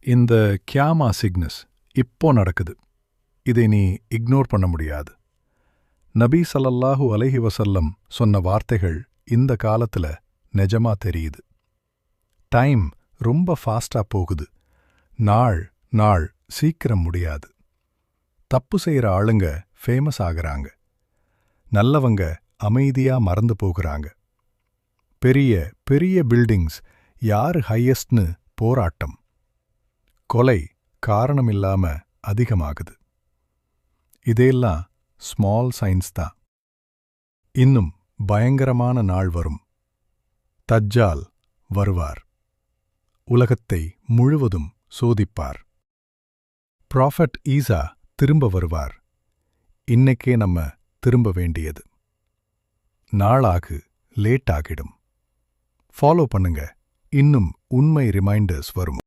இந்த கியாமா சிக்னஸ் இப்போ நடக்குது. இதை நீ இக்னோர் பண்ண முடியாது. நபி ஸல்லல்லாஹு அலைஹி வஸல்லம் சொன்ன வார்த்தைகள் இந்த காலத்துல நிஜமா தெரியுது. டைம் ரொம்ப ஃபாஸ்டா போகுது. நாள் சீக்கிரம் முடியாது. தப்பு செய்யற ஆளுங்க ஃபேமஸ் ஆகுறாங்க. நல்லவங்க அமைதியா மறந்து போகுறாங்க. பெரிய பெரிய பில்டிங்ஸ் யாரு ஹையஸ்ட்னு போராட்டம். கொலை காரணமில்லாம அதிகமாகுது. இதெல்லாம் ஸ்மால் சைன்ஸ் தான். இன்னும் பயங்கரமான நாள் வரும். தஜ்ஜால் வருவார். உலகத்தை முழுவதும் சோதிப்பார். ப்ராஃபட் ஈசா திரும்ப வருவார். இன்னைக்கே நம்ம திரும்ப வேண்டியது. நாளாகு லேட் ஆகிடும். ஃபாலோ பண்ணுங்க. இன்னும் உண்மை ரிமைண்டர்ஸ் வரும்.